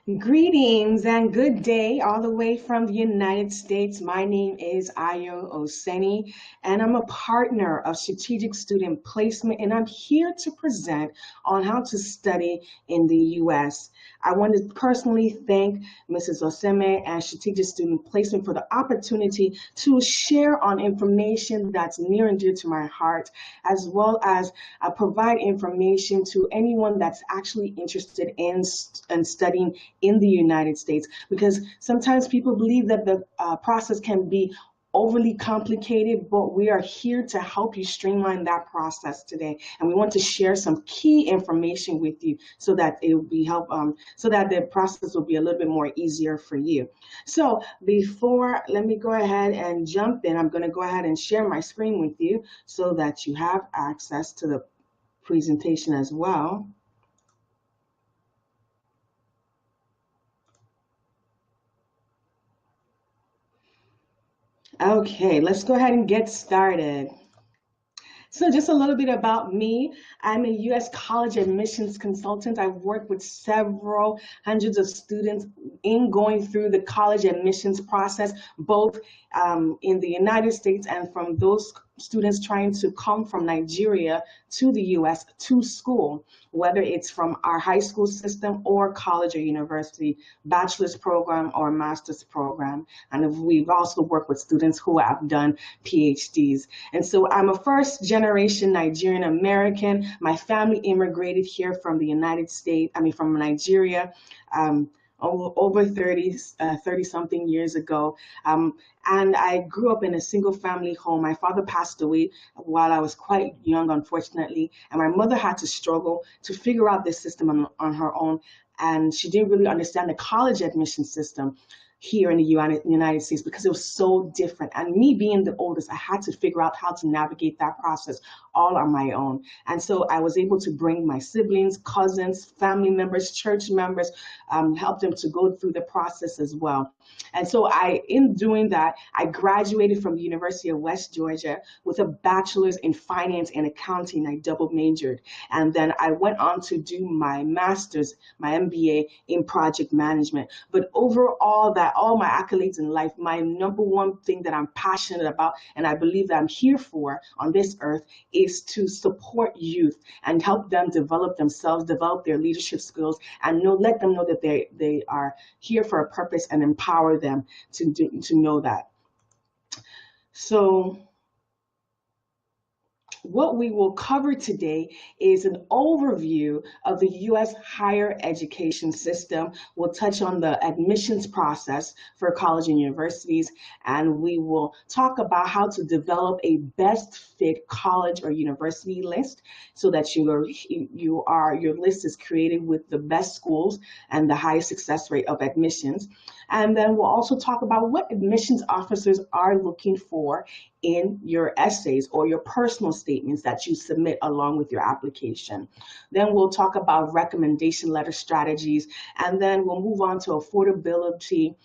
Greetings and good day all the way from the United States. My name is Ayo Oseni, and I'm a partner of Strategic Student Placement, and I'm here to present on how to study in the U.S. I want to personally thank Mrs. Oseme and Strategic Student Placement for the opportunity to share on information that's near and dear to my heart, as well as provide information to anyone that's actually interested in studying in the United States, because sometimes people believe that the process can be overly complicated, but we are here to help you streamline that process today. And we want to share some key information with you so that it will be so that the process will be a little bit more easier for you. So let me go ahead and jump in. I'm going to go ahead and share my screen with you so that you have access to the presentation as well. Okay, let's go ahead and get started. So just a little bit about me. I'm a U.S. college admissions consultant. I've worked with several hundreds of students in going through the college admissions process, both in the United States and from those students trying to come from Nigeria to the U.S. to school, whether it's from our high school system or college or university, bachelor's program or master's program. And we've also worked with students who have done PhDs. And so I'm a first generation Nigerian American. My family immigrated here from the United States, from Nigeria. Over 30 something years ago. And I grew up in a single family home. My father passed away while I was quite young, unfortunately. And my mother had to struggle to figure out this system on her own. And she didn't really understand the college admission system here in the United States because it was so different. And me being the oldest, I had to figure out how to navigate that process all on my own. And so I was able to bring my siblings, cousins, family members, church members, help them to go through the process as well. And so in doing that, I graduated from the University of West Georgia with a bachelor's in finance and accounting. I double majored. And then I went on to do my master's, my MBA in project management. But overall, all my accolades in life, my number one thing that I'm passionate about and I believe that I'm here for on this earth is to support youth and help them develop themselves, develop their leadership skills, and let them know that they are here for a purpose and empower them to know that. So what we will cover today is an overview of the U.S. higher education system. We'll touch on the admissions process for college and universities, and we will talk about how to develop a best fit college or university list so that your list is created with the best schools and the highest success rate of admissions. And then we'll also talk about what admissions officers are looking for in your essays or your personal statements that you submit along with your application. Then we'll talk about recommendation letter strategies, and then we'll move on to affordability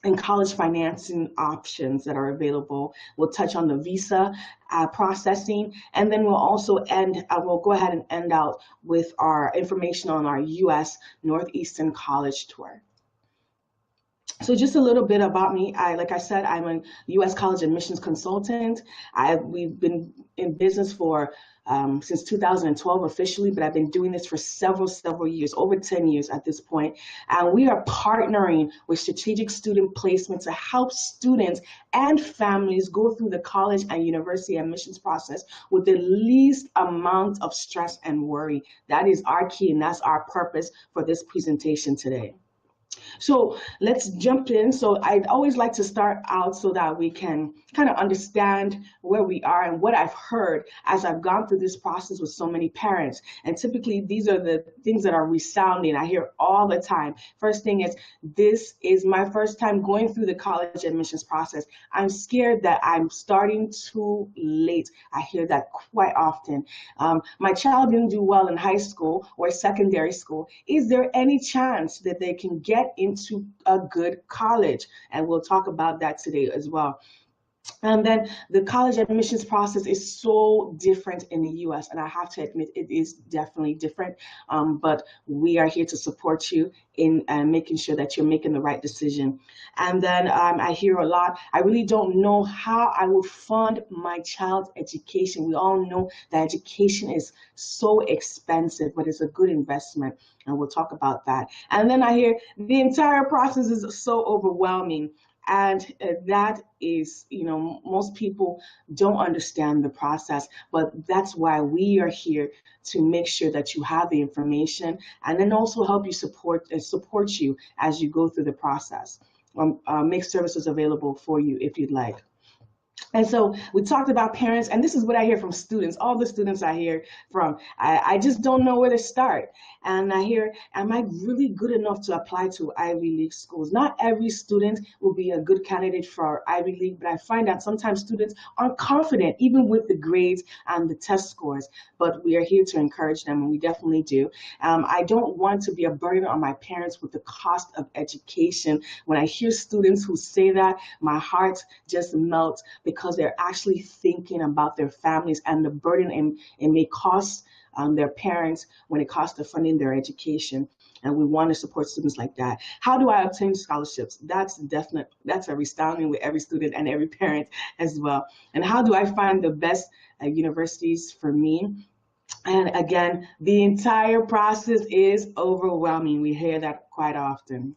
and college financing options that are available. We'll touch on the visa processing, and then we'll also we'll go ahead and end out with our information on our U.S. Northeastern College Tour. So just a little bit about me. Like I said, I'm a U.S. college admissions consultant. We've been in business for since 2012 officially, but I've been doing this for several years, over 10 years at this point. And we are partnering with Strategic Student Placement to help students and families go through the college and university admissions process with the least amount of stress and worry. That is our key, and that's our purpose for this presentation today. So let's jump in. So I'd always like to start out so that we can kind of understand where we are and what I've heard as I've gone through this process with so many parents. And typically these are the things that are resounding. I hear all the time. First thing is, this is my first time going through the college admissions process. I'm scared that I'm starting too late. I hear that quite often. My child didn't do well in high school or secondary school. Is there any chance that they can get into a good college? And we'll talk about that today as well. And then the college admissions process is so different in the US, and I have to admit it is definitely different. But we are here to support you in making sure that you're making the right decision. And then I hear a lot, I really don't know how I would fund my child's education. We all know that education is so expensive, but it's a good investment, and we'll talk about that. And then I hear the entire process is so overwhelming. And that is, most people don't understand the process, but that's why we are here to make sure that you have the information and then also help you support you as you go through the process. Make services available for you if you'd like. And so we talked about parents, and this is what I hear from students, all the students I hear from. I just don't know where to start. And I hear, am I really good enough to apply to Ivy League schools? Not every student will be a good candidate for Ivy League, but I find that sometimes students aren't confident, even with the grades and the test scores. But we are here to encourage them, and we definitely do. I don't want to be a burden on my parents with the cost of education. When I hear students who say that, my heart just melts, because they're actually thinking about their families and the burden it may cost their parents when it comes to funding their education. And we want to support students like that. How do I obtain scholarships? That's a resounding with every student and every parent as well. And how do I find the best universities for me? And again, the entire process is overwhelming. We hear that quite often.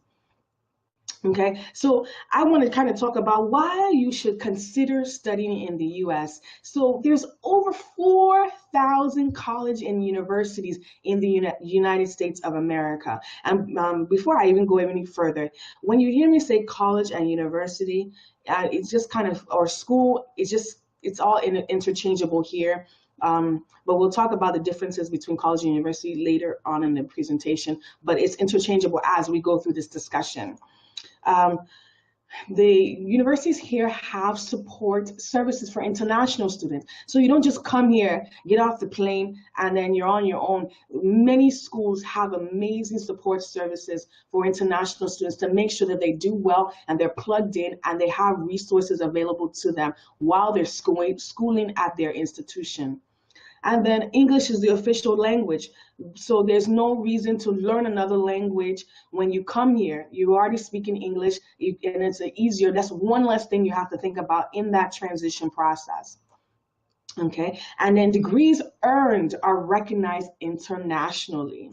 Okay, so I want to kind of talk about why you should consider studying in the US. So there's over 4,000 college and universities in the United States of America. And before I even go any further, when you hear me say college and university, it's just kind of, or school, it's all interchangeable here. But we'll talk about the differences between college and university later on in the presentation, but it's interchangeable as we go through this discussion. The universities here have support services for international students. So you don't just come here, get off the plane, and then you're on your own. Many schools have amazing support services for international students to make sure that they do well and they're plugged in and they have resources available to them while they're schooling at their institution. And then English is the official language. So there's no reason to learn another language when you come here. You're already speaking English, and it's easier. That's one less thing you have to think about in that transition process. Okay, and then degrees earned are recognized internationally.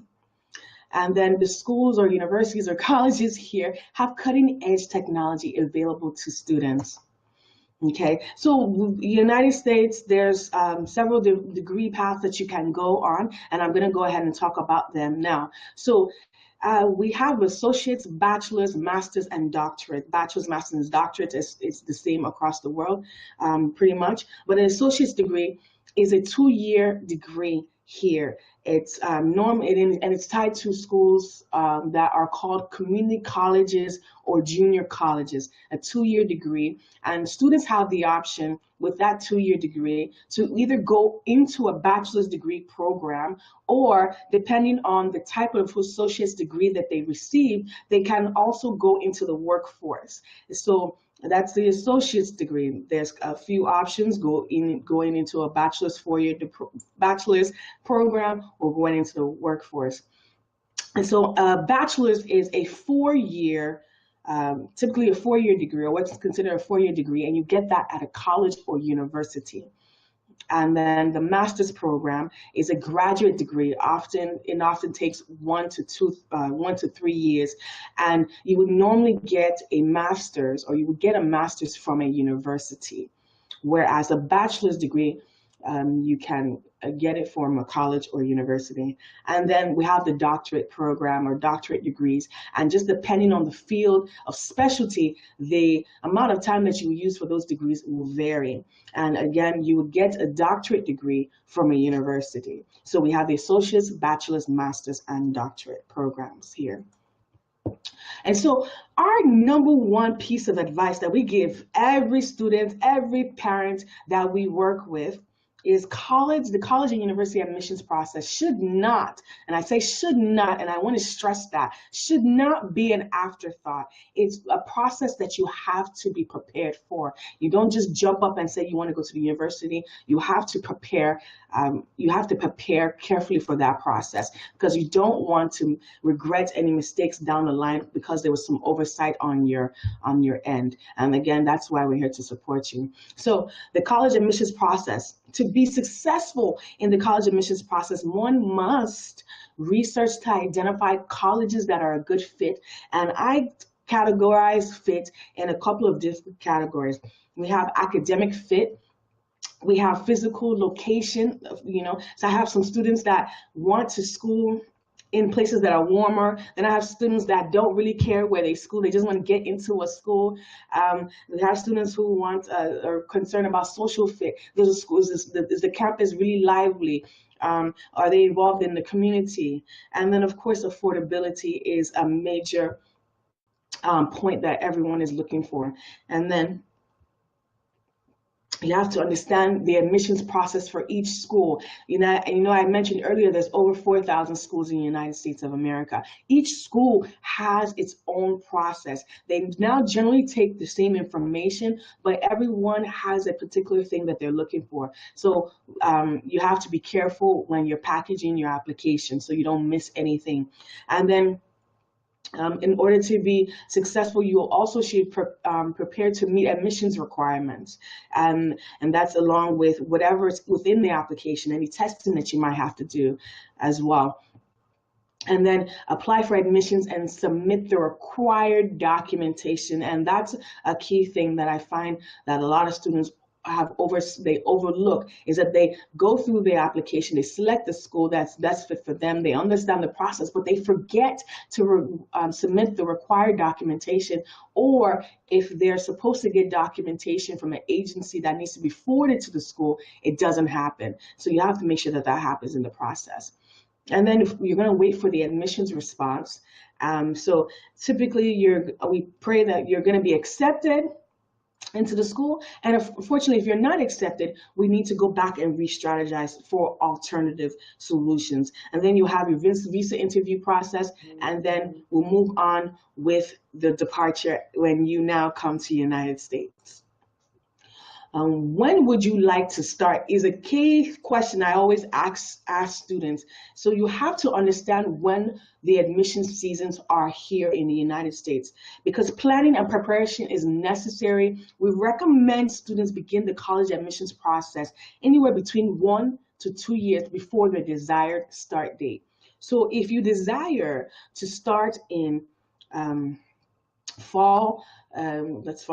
And then the schools or universities or colleges here have cutting edge technology available to students. Okay, so the United States, there's several degree paths that you can go on, and I'm going to go ahead and talk about them now. So we have associates, bachelor's, master's, and doctorate. Bachelor's, master's, and doctorate is the same across the world, pretty much. But an associate's degree is a 2-year degree here. It's and it's tied to schools that are called community colleges or junior colleges, a 2-year degree. And students have the option with that 2-year degree to either go into a bachelor's degree program, or depending on the type of associate's degree that they receive, they can also go into the workforce. So that's the associate's degree. There's a few options going into a bachelor's 4-year bachelor's program or going into the workforce. And so bachelor's is a 4-year, typically a 4-year degree, or what's considered a 4-year degree, and you get that at a college or university. And then the master's program is a graduate degree. It often takes 1 to 3 years, and you would normally get a master's, or you would get a master's from a university, whereas a bachelor's degree, you can get it from a college or university. And then we have the doctorate program or doctorate degrees, and just depending on the field of specialty, the amount of time that you use for those degrees will vary. And again, you will get a doctorate degree from a university. So we have the associate's, bachelor's, master's, and doctorate programs here. And so our number one piece of advice that we give every student, every parent that we work with is the college and university admissions process should not, and I say should not, and I want to stress that, should not be an afterthought. It's a process that you have to be prepared for. You don't just jump up and say you want to go to the university. You have to prepare. You have to prepare carefully for that process, because you don't want to regret any mistakes down the line because there was some oversight on your end. And again, that's why we're here to support you. So the college admissions process. To be successful in the college admissions process, one must research to identify colleges that are a good fit. And I categorize fit in a couple of different categories. We have academic fit. We have physical location, so I have some students that want to school in places that are warmer. Then I have students that don't really care where they school. They just want to get into a school. We have students who are concerned about social fit. Those schools, is the campus really lively? Are they involved in the community? And then, of course, affordability is a major point that everyone is looking for. And then you have to understand the admissions process for each school. I mentioned earlier there's over 4,000 schools in the United States of America. Each school has its own process. They now generally take the same information, but everyone has a particular thing that they're looking for. So you have to be careful when you're packaging your application so you don't miss anything. And then in order to be successful, you also should prepare to meet admissions requirements. And that's along with whatever's within the application, any testing that you might have to do as well. And then apply for admissions and submit the required documentation. And that's a key thing that I find that a lot of students they overlook, is that they go through the application, they select the school that's best fit for them, they understand the process, but they forget to submit the required documentation, or if they're supposed to get documentation from an agency that needs to be forwarded to the school, it doesn't happen. So you have to make sure that that happens in the process. And then you're going to wait for the admissions response. So typically we pray that you're going to be accepted into the school, and unfortunately, if you're not accepted, we need to go back and re-strategize for alternative solutions. And then you have your visa interview process, and then we'll move on with the departure when you now come to the United States. When would you like to start is a key question I always ask students. So you have to understand when the admission seasons are here in the United States, because planning and preparation is necessary. We recommend students begin the college admissions process anywhere between 1 to 2 years before their desired start date. So if you desire to start in let's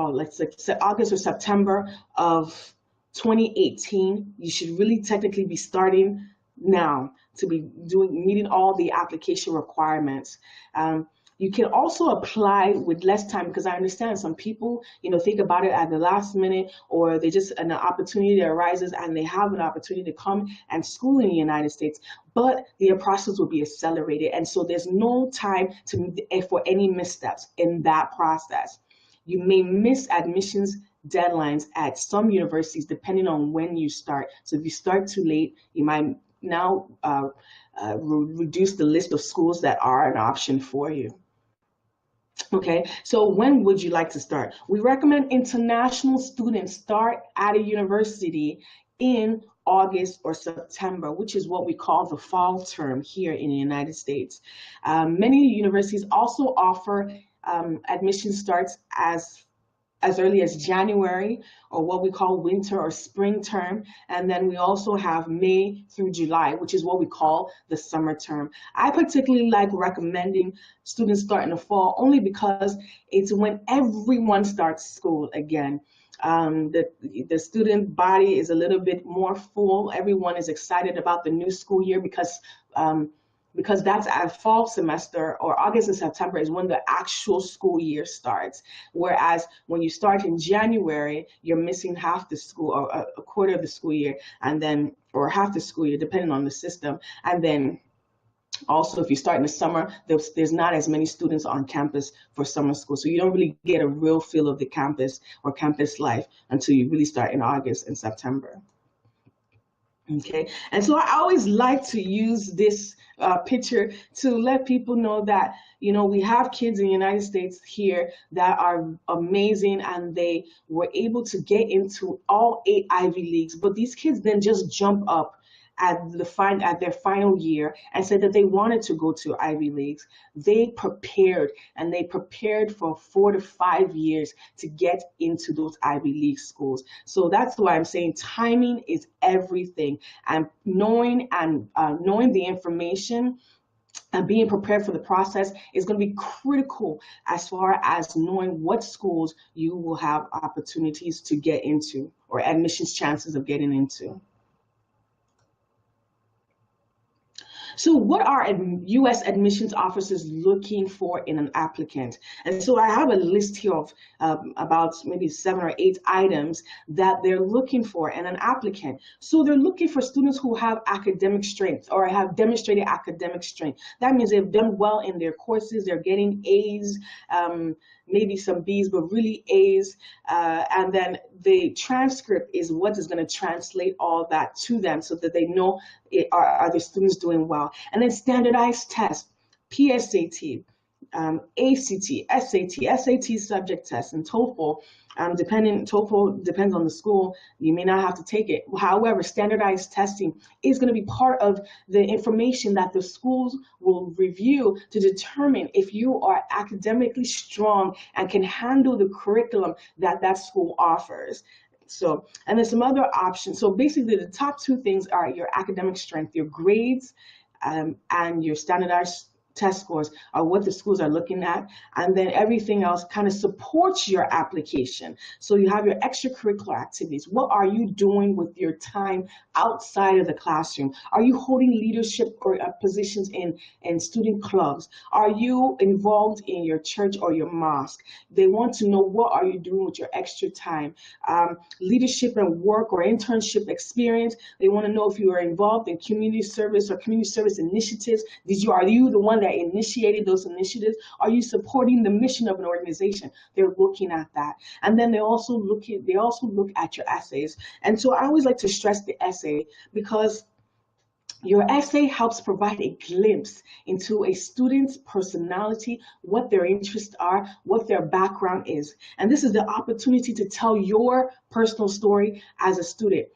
say August or September of 2018, you should really technically be starting now to be meeting all the application requirements. You can also apply with less time, because I understand some people, think about it at the last minute, or they just an opportunity arises and they have an opportunity to come and school in the United States, but the process will be accelerated, and so there's no time for any missteps in that process. You may miss admissions deadlines at some universities depending on when you start. So if you start too late, you might now reduce the list of schools that are an option for you. Okay, so when would you like to start? We recommend international students start at a university in August or September, which is what we call the fall term here in the United States. Many universities also offer admission starts as early as January, or what we call winter or spring term. And then we also have May through July, which is what we call the summer term. I particularly like recommending students start in the fall, only because it's when everyone starts school again. The student body is a little bit more full. Everyone is excited about the new school year, because that's a fall semester, or August and September is when the actual school year starts. Whereas when you start in January, you're missing half the school, or a quarter of the school year, or half the school year, depending on the system. And then also, if you start in the summer, there's not as many students on campus for summer school. So you don't really get a real feel of the campus or campus life until you really start in August and September. Okay, and so I always like to use this picture to let people know that, you know, we have kids in the United States here that are amazing, and they were able to get into all 8 Ivy Leagues. But these kids then just jump up at their final year and said that they wanted to go to Ivy Leagues. They prepared, and they prepared for 4 to 5 years to get into those Ivy League schools. So that's why I'm saying timing is everything, and knowing the information and being prepared for the process is going to be critical as far as knowing what schools you will have opportunities to get into, or admissions chances of getting into. So, what are U.S. admissions officers looking for in an applicant? And so, I have a list here of about maybe 7 or 8 items that they're looking for in an applicant. So, they're looking for students who have academic strength or have demonstrated academic strength. That means they've done well in their courses, they're getting A's. Maybe some B's, but really A's. And then the transcript is what is going to translate all that to them so that they know are the students doing well. And then standardized tests, PSAT, ACT, SAT subject test, and TOEFL. TOEFL depends on the school. You may not have to take it. However, standardized testing is going to be part of the information that the schools will review to determine if you are academically strong and can handle the curriculum that that school offers. So, and then some other options. So basically the top 2 things are your academic strength, your grades, and your standardized test scores are what the schools are looking at, and then everything else kind of supports your application. So you have your extracurricular activities. What are you doing with your time outside of the classroom? Are you holding leadership or positions in student clubs? Are you involved in your church or your mosque? They want to know, what are you doing with your extra time? Leadership and work or internship experience. They want to know if you are involved in community service or community service initiatives. Are you the one that initiated those initiatives? Are you supporting the mission of an organization? They're looking at that. And then they also look at your essays. And so I always like to stress the essay, because your essay helps provide a glimpse into a student's personality, what their interests are, what their background is. And this is the opportunity to tell your personal story as a student.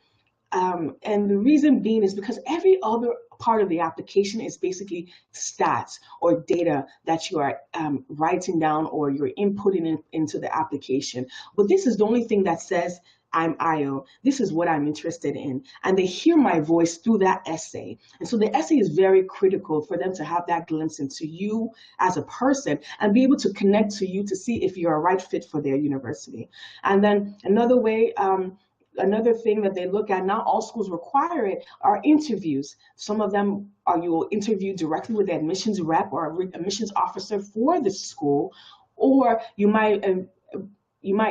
And the reason being is because every other part of the application is basically stats or data that you are writing down or you're inputting into the application. But this is the only thing that says, I'm Io. This is what I'm interested in. And they hear my voice through that essay. And so the essay is very critical for them to have that glimpse into you as a person and be able to connect to you to see if you're a right fit for their university. And then another thing that they look at, not all schools require it, are interviews. Some of them are, you will interview directly with the admissions rep or admissions officer for the school, or you might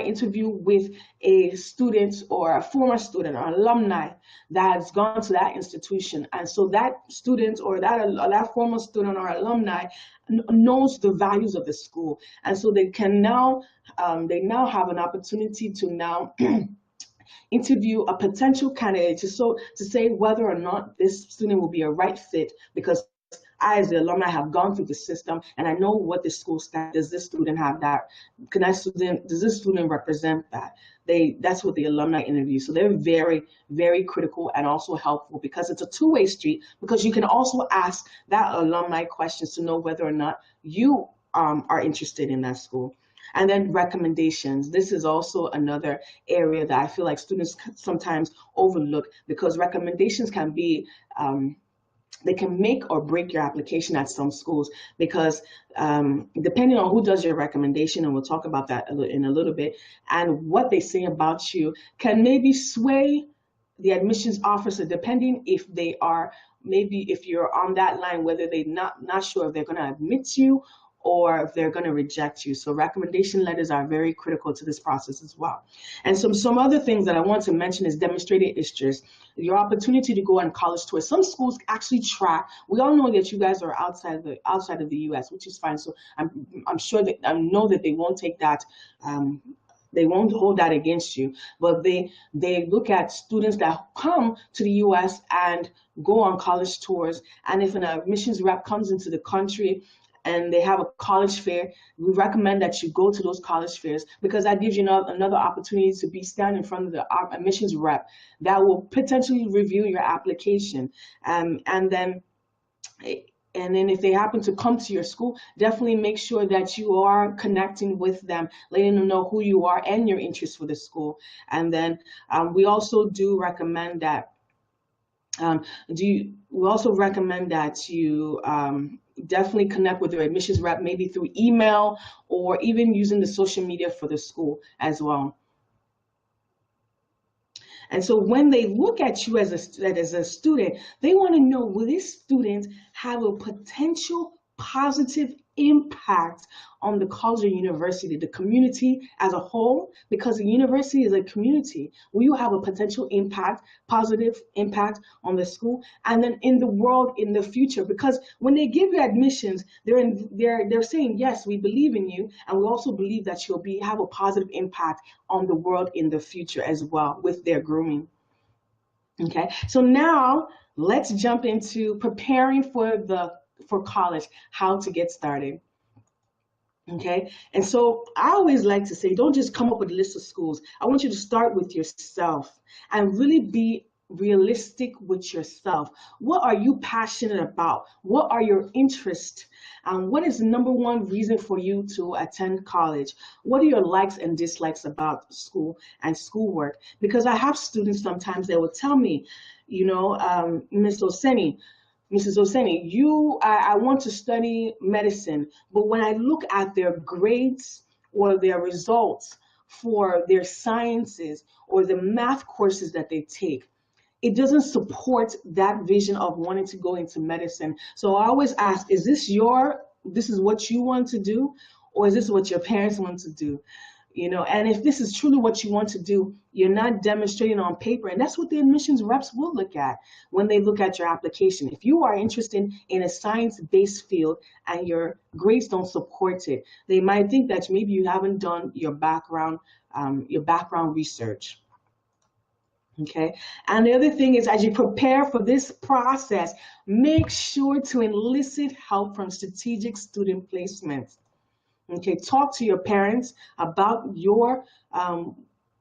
interview with a student or a former student or alumni that has gone to that institution. And so that student or that former student or alumni knows the values of the school. And so they now have an opportunity to now interview a potential candidate to say whether or not this student will be a right fit, because I, as the alumni, have gone through the system and I know what the school staff, does this student have that? Does this student represent that? That's what the alumni interview. So they're very, very critical and also helpful, because it's a two-way street, because you can also ask that alumni questions to know whether or not you are interested in that school. And then recommendations. This is also another area that I feel like students sometimes overlook, because recommendations can be, they can make or break your application at some schools, because depending on who does your recommendation, and we'll talk about that in a little bit, and what they say about you can maybe sway the admissions officer, depending if they are, maybe if you're on that line, whether they're not sure if they're going to admit you or if they're going to reject you. So recommendation letters are very critical to this process as well. And some other things that I want to mention is demonstrated interest, your opportunity to go on college tours. Some schools actually track. We all know that you guys are outside of the U.S., which is fine. So I'm sure that I know that they won't take that They won't hold that against you, but they look at students that come to the U.S. and go on college tours. And if an admissions rep comes into the country and they have a college fair, we recommend that you go to those college fairs, because that gives you another opportunity to be standing in front of the admissions rep that will potentially review your application. And then if they happen to come to your school, definitely make sure that you are connecting with them, letting them know who you are and your interest for the school. And then we also do recommend that we also recommend that you definitely connect with your admissions rep, maybe through email or even using the social media for the school as well. And so when they look at you as a student, they want to know, will this student have a potential positive impact on the college or university, the community as a whole? Because the university is a community. Will you have a potential impact, positive impact on the school, and then in the world in the future? Because when they give you admissions, they're saying, yes, we believe in you, and we also believe that you'll have a positive impact on the world in the future as well with their grooming. Okay, so now let's jump into preparing for college, how to get started. Okay, and so I always like to say, don't just come up with a list of schools. I want you to start with yourself and really be realistic with yourself. What are you passionate about? What are your interests? What is the number one reason for you to attend college? What are your likes and dislikes about school and schoolwork? Because I have students sometimes that will tell me, Mrs. Oseni, I want to study medicine, but when I look at their grades or their results for their sciences or the math courses that they take, it doesn't support that vision of wanting to go into medicine. So I always ask, is this what you want to do, or is this what your parents want to do? And if this is truly what you want to do, you're not demonstrating on paper. And that's what the admissions reps will look at when they look at your application. If you are interested in a science-based field and your grades don't support it, they might think that maybe you haven't done your background research. Okay. And the other thing is, as you prepare for this process, make sure to elicit help from strategic student placement. Okay, talk to your parents about your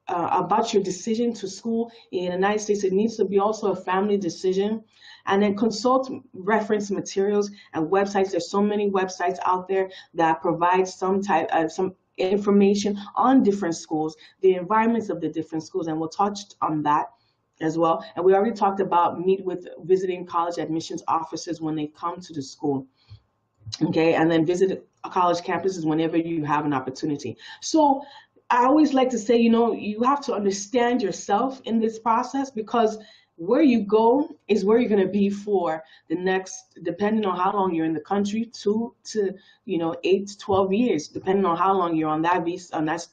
decision to school in the United States. It needs to be also a family decision. And then consult reference materials and websites. There's so many websites out there that provide some information on different schools, the environments of the different schools, and we'll touch on that as well. And we already talked about meet with visiting college admissions officers when they come to the school. Okay, and then visit college campuses whenever you have an opportunity. So I always like to say, you have to understand yourself in this process, because where you go is where you're going to be for the next, depending on how long you're in the country, 2 to 8 to 12 years, depending on how long you're on that visa, and that's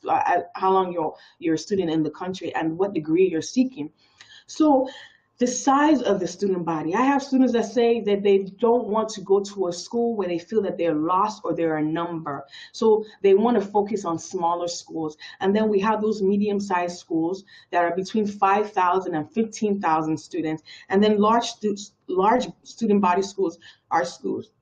how long you're a student in the country and what degree you're seeking. So the size of the student body. I have students that say that they don't want to go to a school where they feel that they're lost or they're a number. So they want to focus on smaller schools. And then we have those medium-sized schools that are between 5,000 and 15,000 students. And then large student body schools are schools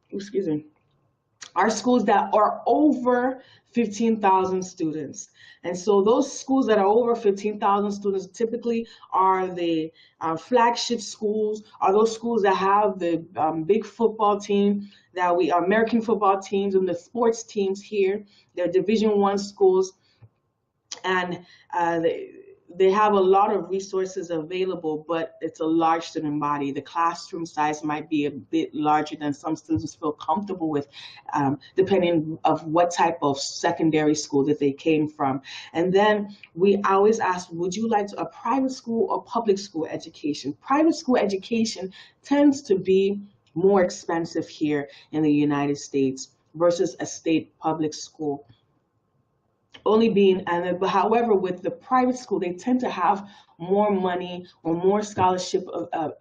that are over 15,000 students. And so those schools that are over 15,000 students typically are the flagship schools, are those schools that have the big football team, American football teams and the sports teams here. They're Division I schools, and they have a lot of resources available, but it's a large student body. The classroom size might be a bit larger than some students feel comfortable with, depending of what type of secondary school that they came from. And then we always ask, would you like a private school or public school education? Private school education tends to be more expensive here in the United States versus a state public school. only being, and but however, with the private school, they tend to have more money or more scholarship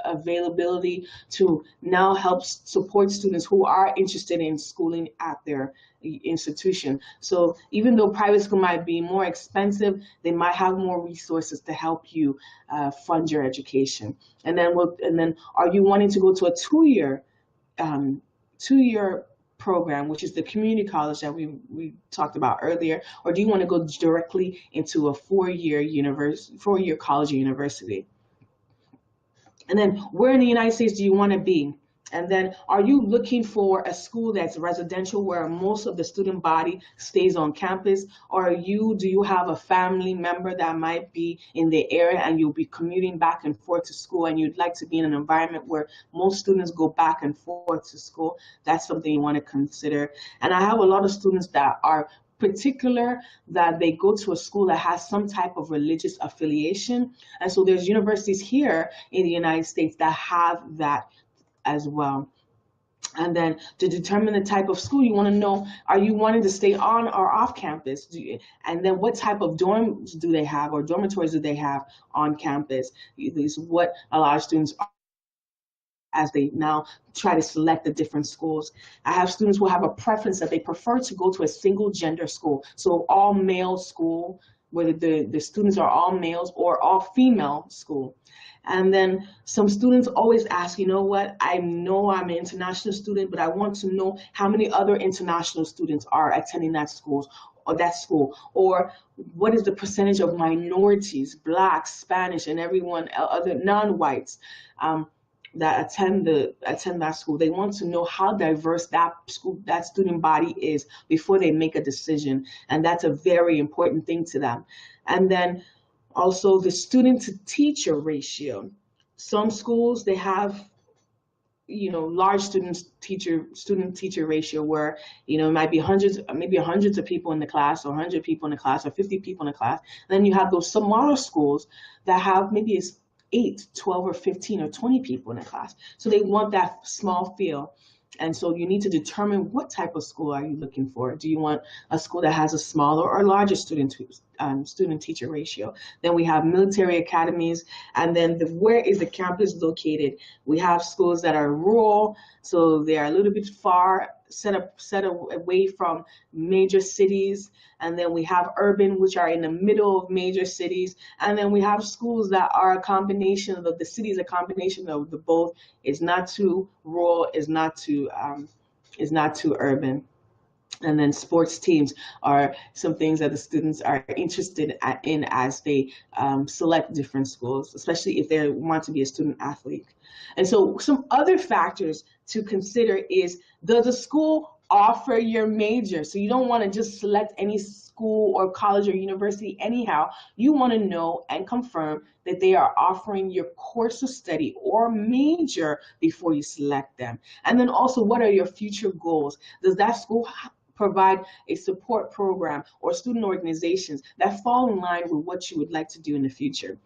availability to now help support students who are interested in schooling at their institution. So even though private school might be more expensive, they might have more resources to help you fund your education. And then, are you wanting to go to a um, 2 year program, which is the community college that we talked about earlier, or do you want to go directly into a 4 year college or university? And then where in the United States do you want to be? And then are you looking for a school that's residential where most of the student body stays on campus? Or do you have a family member that might be in the area and you'll be commuting back and forth to school and you'd like to be in an environment where most students go back and forth to school? That's something you want to consider. And I have a lot of students that are particular that they go to a school that has some type of religious affiliation. And so there's universities here in the United States that have that as well. And then to determine the type of school, you want to know, are you wanting to stay on or off campus? And then what type of dorms do they have or dormitories do they have on campus? This is what a lot of students are as they now try to select the different schools. I have students who have a preference that they prefer to go to a single gender school. So all male school, whether the students are all males or all female school. And then some students always ask, you know what, I know I'm an international student, but I want to know how many other international students are attending that school, or what is the percentage of minorities, Blacks, Spanish, and everyone other non-whites that attend that school. They want to know how diverse that student body is before they make a decision, and that's a very important thing to them. And then also the student to teacher ratio. Some schools, they have large student teacher ratio where it might be maybe hundreds of people in the class, or 100 people in the class, or 50 people in the class. And then you have those smaller schools that have maybe it's 8, 12, or 15 or 20 people in a class. So they want that small feel. And so you need to determine what type of school are you looking for. Do you want a school that has a smaller or larger student teacher ratio? Then we have military academies, and then where is the campus located? We have schools that are rural, so they are a little bit far, set away from major cities. And then we have urban, which are in the middle of major cities. And then we have schools that are a combination of the cities, a combination of the both. It's not too rural, it's not too urban. And then sports teams are some things that the students are interested in as they select different schools, especially if they want to be a student athlete. And so some other factors to consider is, does the school offer your major? So you don't want to just select any school or college or university anyhow. You want to know and confirm that they are offering your course of study or major before you select them. And then also, what are your future goals? Does that school provide a support program or student organizations that fall in line with what you would like to do in the future?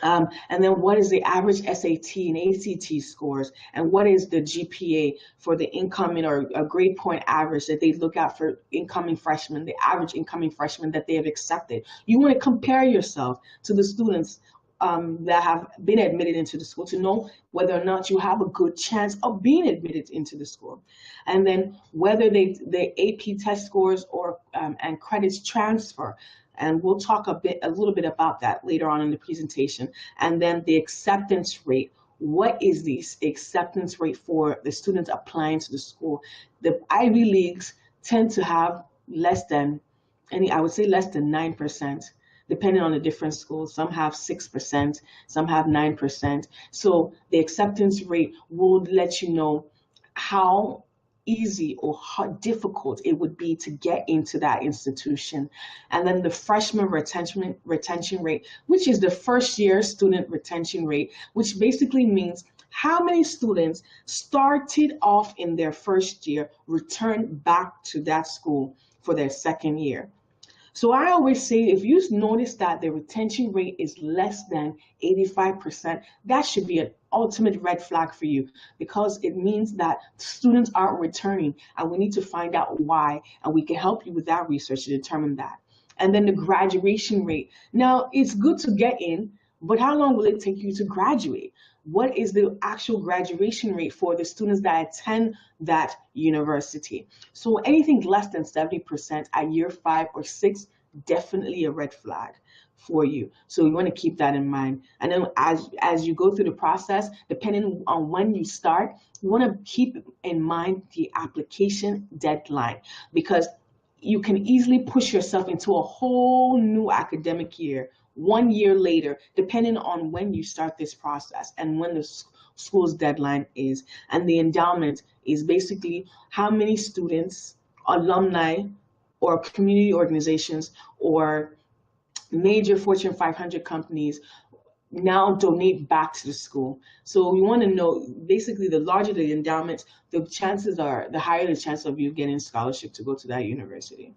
And then what is the average SAT and ACT scores, and what is the GPA for the incoming or a grade point average that they look at for incoming freshmen, the average incoming freshmen that they have accepted. You want to compare yourself to the students that have been admitted into the school to know whether or not you have a good chance of being admitted into the school. And then whether the AP test scores or and credits transfer. And we'll talk a little bit about that later on in the presentation. And then the acceptance rate. What is the acceptance rate for the students applying to the school? The Ivy Leagues tend to have less than 9%, depending on the different schools. Some have 6%, some have 9%. So the acceptance rate will let you know how easy or how difficult it would be to get into that institution. And then the freshman retention rate, which is the first year student retention rate, which basically means how many students started off in their first year returned back to that school for their second year. So I always say, if you notice that the retention rate is less than 85%, that should be an ultimate red flag for you, because it means that students aren't returning, and we need to find out why, and we can help you with that research to determine that. And then the graduation rate. Now, it's good to get in, but how long will it take you to graduate? What is the actual graduation rate for the students that attend that university? So anything less than 70% at year 5 or 6, definitely a red flag for you. So you want to keep that in mind. And then as you go through the process, depending on when you start, you want to keep in mind the application deadline, because you can easily push yourself into a whole new academic year 1 year later, depending on when you start this process and when the school's deadline is. And the endowment is basically how many students, alumni, or community organizations, or major Fortune 500 companies now donate back to the school. So you want to know, basically, the larger the endowment, the higher the chance of you getting a scholarship to go to that university,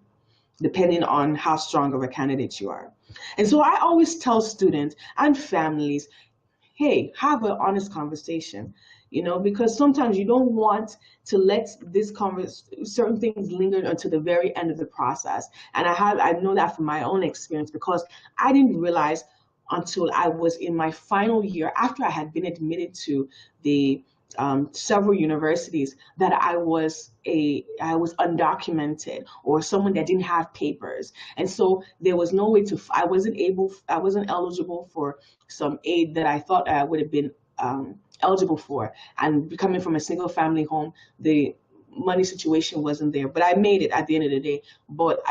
depending on how strong of a candidate you are. And so I always tell students and families, hey, have an honest conversation, because sometimes you don't want to let certain things linger until the very end of the process. And I know that from my own experience, because I didn't realize until I was in my final year, after I had been admitted to the several universities, that I was undocumented, or someone that didn't have papers. And so there was no way I wasn't eligible for some aid that I thought I would have been eligible for. And coming from a single family home, the money situation wasn't there, but I made it at the end of the day. But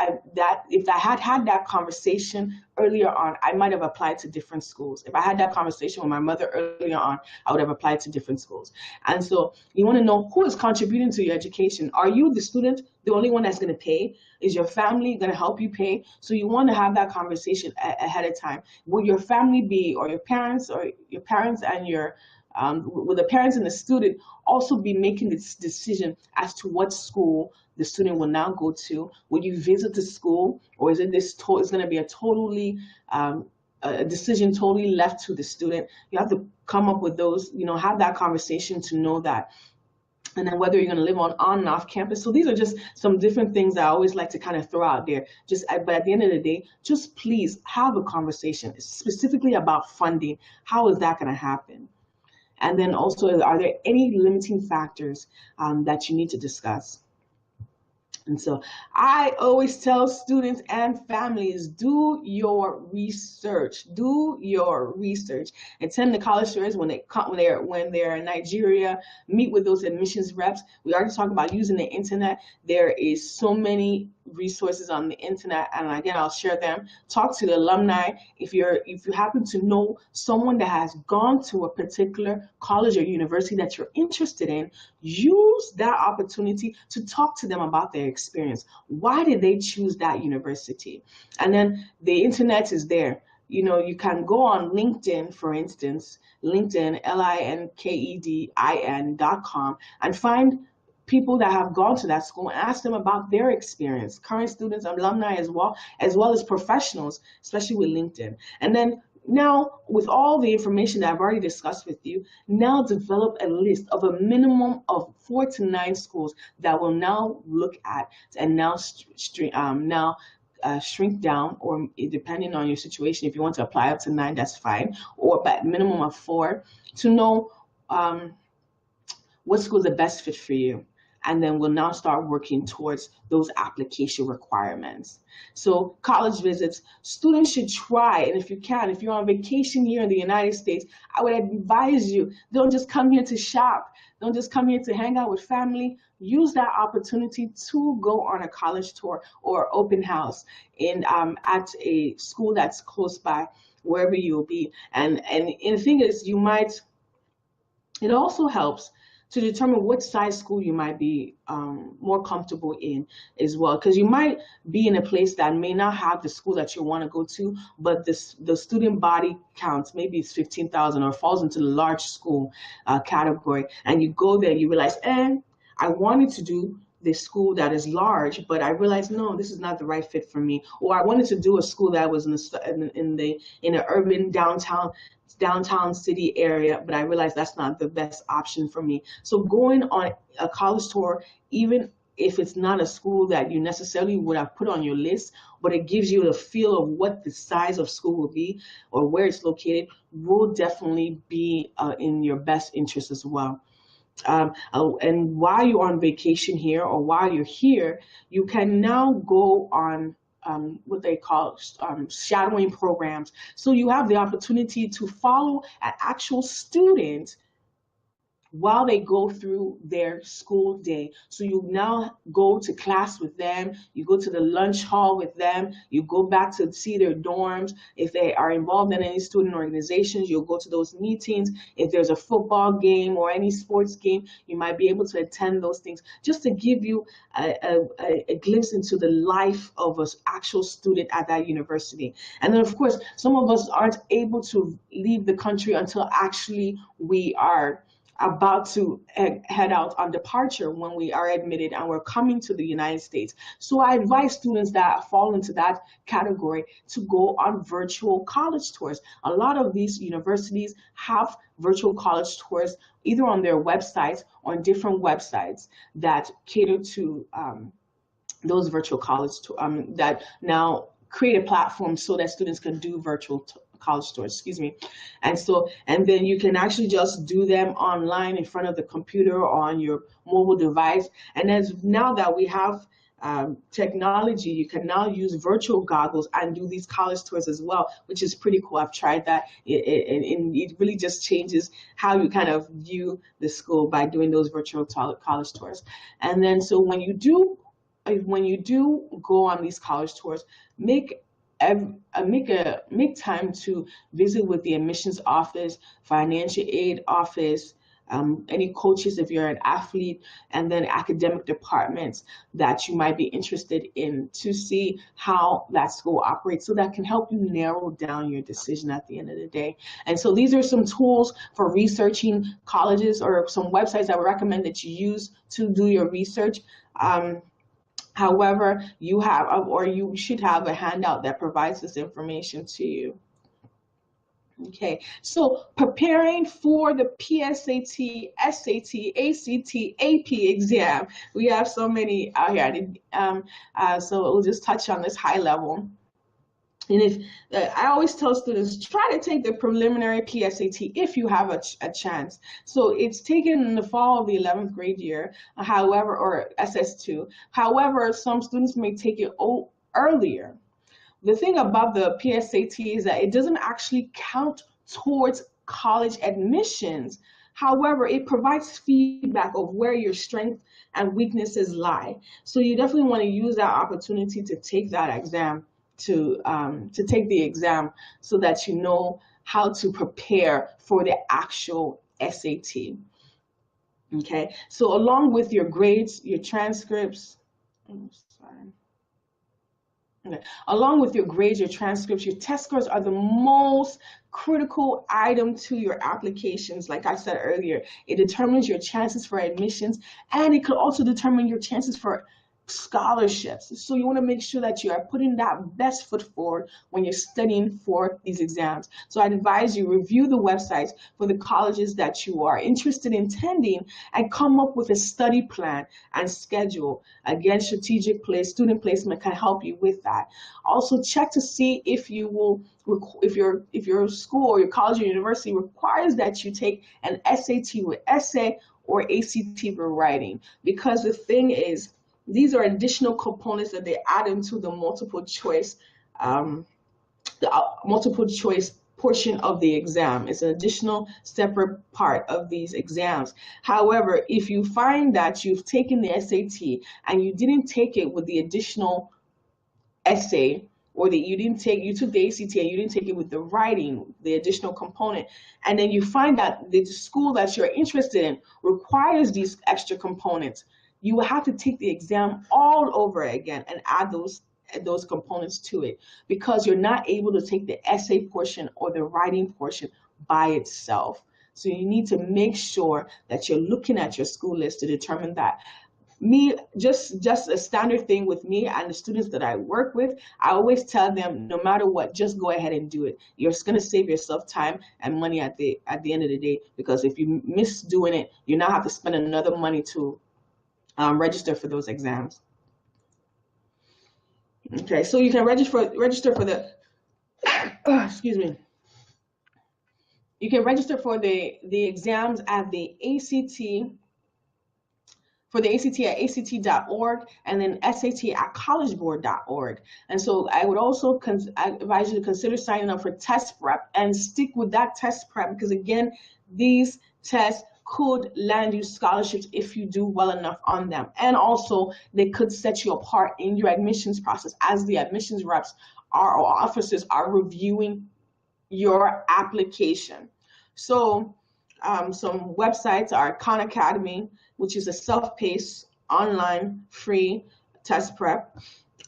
if I had had that conversation earlier on, I might have applied to different schools. If I had that conversation with my mother earlier on, I would have applied to different schools. And so you want to know who is contributing to your education. Are you, the student, the only one that's going to pay? Is your family going to help you pay? So you want to have that conversation ahead of time. Will your family be, or your parents and your will the parents and the student also be making this decision as to what school the student will now go to? Will you visit the school, or is it's going to be a decision totally left to the student? You have to come up with those, have that conversation to know that. And then whether you're going to live on and off campus. So these are just some different things that I always like to kind of throw out there. But at the end of the day, just please have a conversation specifically about funding. How is that going to happen? And then also, are there any limiting factors that you need to discuss? And so I always tell students and families, do your research. Do your research. Attend the college fairs when they're in Nigeria. Meet with those admissions reps. We already talked about using the internet. There is so many resources on the internet, and again, I'll share them. Talk to the alumni. If you happen to know someone that has gone to a particular college or university that you're interested in, use that opportunity to talk to them about their experience. Why did they choose that university? And then the internet is there. You can go on LinkedIn, for instance, LinkedIn, LinkedIn.com, and find people that have gone to that school and ask them about their experience, current students, alumni, as well as professionals, especially with LinkedIn. And then now, with all the information that I've already discussed with you, now develop a list of a minimum of 4 to 9 schools that will now look at and now shrink down, or depending on your situation, if you want to apply up to 9, that's fine, or at minimum of 4, to know what school is the best fit for you. And then we'll now start working towards those application requirements. So college visits, students should try, and if you're on vacation here in the United States, I would advise you, don't just come here to shop. Don't just come here to hang out with family. Use that opportunity to go on a college tour or open house at a school that's close by, wherever you'll be. And the thing is, it also helps to determine what size school you might be more comfortable in as well, because you might be in a place that may not have the school that you want to go to, but the student body counts, maybe it's 15,000 or falls into the large school category, and you go there, you realize, I wanted to do this school that is large, but I realized, no, this is not the right fit for me. Or I wanted to do a school that was in an urban downtown city area, but I realized that's not the best option for me. So going on a college tour, even if it's not a school that you necessarily would have put on your list, but it gives you the feel of what the size of school will be or where it's located, will definitely be in your best interest as well. And while you're on vacation here or while you're here, you can now go on what they call shadowing programs. So you have the opportunity to follow an actual student while they go through their school day. So you now go to class with them, you go to the lunch hall with them, you go back to see their dorms. If they are involved in any student organizations, you'll go to those meetings. If there's a football game or any sports game, you might be able to attend those things, just to give you a glimpse into the life of an actual student at that university. And then, of course, some of us aren't able to leave the country until actually we are about to head out on departure when we are admitted and we're coming to the United States. So I advise students that fall into that category to go on virtual college tours. A lot of these universities have virtual college tours either on their websites or on different websites that cater to those virtual college that now create a platform so that students can do virtual college tours, excuse me. And then you can actually just do them online in front of the computer or on your mobile device. And as now that we have technology, you can now use virtual goggles and do these college tours as well, which is pretty cool. I've tried that. It really just changes how you kind of view the school by doing those virtual college tours. And then so when you do go on these college tours, make time to visit with the admissions office, financial aid office, any coaches if you're an athlete, and then academic departments that you might be interested in, to see how that school operates, so that can help you narrow down your decision at the end of the day. And so these are some tools for researching colleges, or some websites I would recommend that you use to do your research. However, you have, or you should have, a handout that provides this information to you. Okay, so preparing for the PSAT, SAT, ACT, AP exam. We have so many out here. So we'll just touch on this high level. And if I always tell students, try to take the preliminary PSAT if you have a chance. So it's taken in the fall of the 11th grade year, however, or SS2. However, some students may take it earlier. The thing about the PSAT is that it doesn't actually count towards college admissions. However, it provides feedback of where your strengths and weaknesses lie. So you definitely want to use that opportunity to take that exam, to take the exam, so that you know how to prepare for the actual SAT. Okay, so along with your grades, your transcripts, okay. Along with your grades, your transcripts, your test scores are the most critical item to your applications. Like I said earlier, it determines your chances for admissions, and it could also determine your chances for scholarships. So you want to make sure that you are putting that best foot forward when you're studying for these exams. So I advise you review the websites for the colleges that you are interested in attending, and come up with a study plan and schedule. Again, strategic student placement can help you with that. Also check to see if you will, if your school or your college or university requires that you take an SAT with essay or ACT with writing, because the thing is, these are additional components that they add into the multiple choice portion of the exam. It's an additional separate part of these exams. However, if you find that you've taken the SAT and you didn't take it with the additional essay, or that you took the ACT and you didn't take it with the writing, the additional component, and then you find that the school that you're interested in requires these extra components, you will have to take the exam all over again and add those components to it, because you're not able to take the essay portion or the writing portion by itself. So you need to make sure that you're looking at your school list to determine that. Just a standard thing with me and the students that I work with, I always tell them, no matter what, just go ahead and do it. You're just going to save yourself time and money at the end of the day, because if you miss doing it, you now have to spend another money to register for those exams. Okay, so you can register for the excuse me. You can register for the exams at the ACT, for the ACT at act.org, and then SAT at collegeboard.org. And so I would also I advise you to consider signing up for test prep and stick with that test prep, because again, these tests could land you scholarships if you do well enough on them. And also they could set you apart in your admissions process, as the admissions reps or officers are reviewing your application. So some websites are Khan Academy, which is a self-paced online free test prep.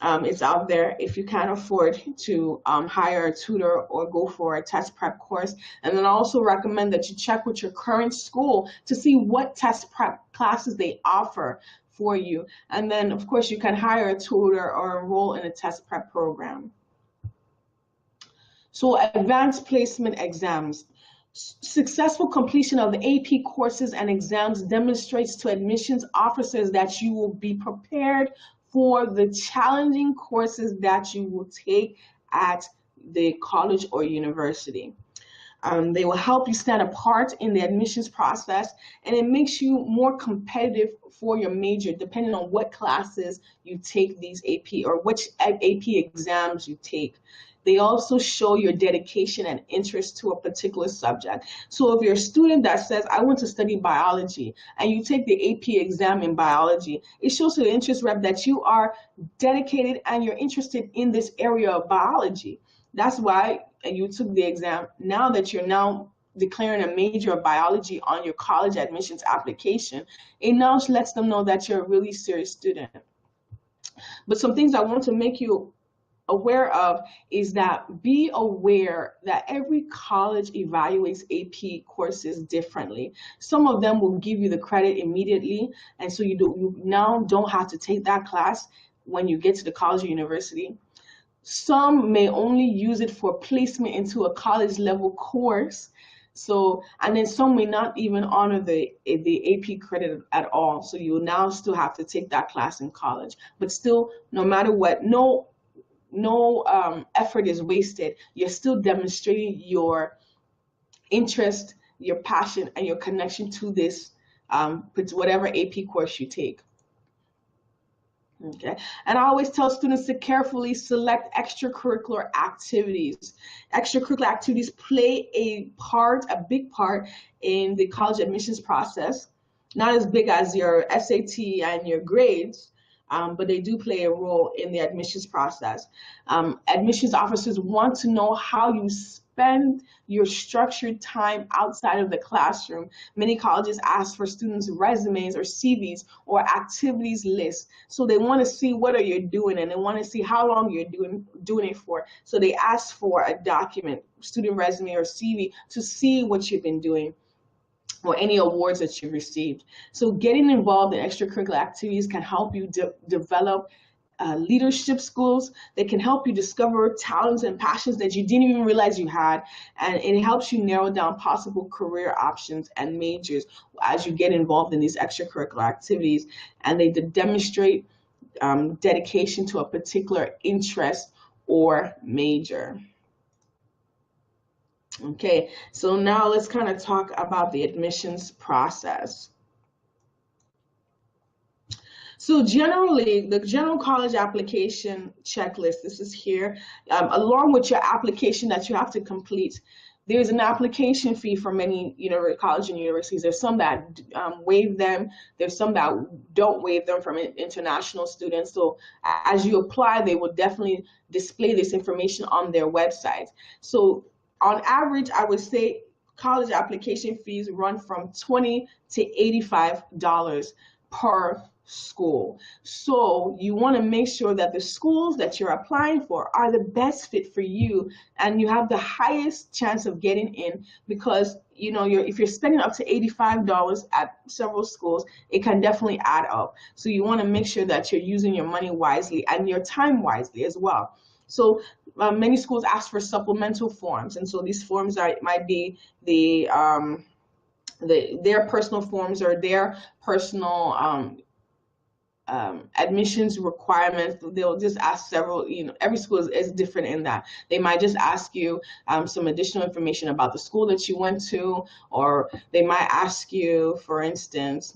It's out there if you can't afford to hire a tutor or go for a test prep course. And then I also recommend that you check with your current school to see what test prep classes they offer for you. And then of course you can hire a tutor or enroll in a test prep program. So advanced placement exams. Successful completion of the AP courses and exams demonstrates to admissions officers that you will be prepared for the challenging courses that you will take at the college or university. They will help you stand apart in the admissions process, and it makes you more competitive for your major, depending on what classes you take these AP or which AP exams you take. They also show your dedication and interest to a particular subject. So if you're a student that says, I want to study biology, and you take the AP exam in biology, it shows to the interest rep that you are dedicated and you're interested in this area of biology. That's why you took the exam. Now that you're now declaring a major of biology on your college admissions application, it now lets them know that you're a really serious student. But some things I want to make you aware of is that be aware that every college evaluates AP courses differently. Some of them will give you the credit immediately, and so you now don't have to take that class when you get to the college or university. Some may only use it for placement into a college level course. So, and then some may not even honor the AP credit at all. So you will now still have to take that class in college. But still, no matter what, no effort is wasted. You're still demonstrating your interest, your passion, and your connection to this, whatever AP course you take. Okay, and I always tell students to carefully select extracurricular activities. Extracurricular activities play a big part in the college admissions process. Not as big as your SAT and your grades, but they do play a role in the admissions process. Admissions officers want to know how you spend your structured time outside of the classroom. Many colleges ask for students' resumes or CVs or activities lists. So they want to see what are you doing, and they want to see how long you're doing it for. So they ask for a document, student resume or CV, to see what you've been doing or any awards that you've received. So getting involved in extracurricular activities can help you develop leadership skills. They can help you discover talents and passions that you didn't even realize you had, and it helps you narrow down possible career options and majors as you get involved in these extracurricular activities, and they demonstrate dedication to a particular interest or major. Okay, so now let's kind of talk about the admissions process. So generally, the general college application checklist, this is here, along with your application that you have to complete, there's an application fee for many college and universities. There's some that waive them. There's some that don't waive them from international students. So as you apply, they will definitely display this information on their website. So on average, I would say college application fees run from $20 to $85 per school. So you want to make sure that the schools that you're applying for are the best fit for you, and you have the highest chance of getting in, because if you're spending up to $85 at several schools, it can definitely add up. So you want to make sure that you're using your money wisely and your time wisely as well. So many schools ask for supplemental forms, and so these forms might be their personal forms or their personal admissions requirements. They'll just ask several, every school is different in that. They might just ask you some additional information about the school that you went to, or they might ask you, for instance,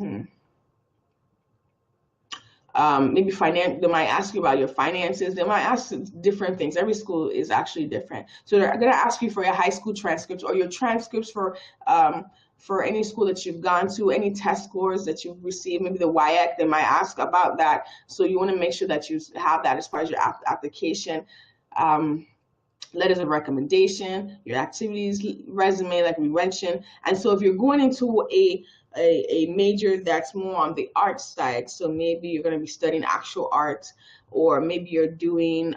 maybe they might ask you about your finances. They might ask different things. Every school is actually different. So they're going to ask you for your high school transcripts or your transcripts for any school that you've gone to, any test scores that you've received, maybe the WIAC. They might ask about that. So you want to make sure that you have that as part of your application. Letters of recommendation, your activities resume, like we mentioned. And so if you're going into a major that's more on the art side, so maybe you're going to be studying actual art, or maybe you're doing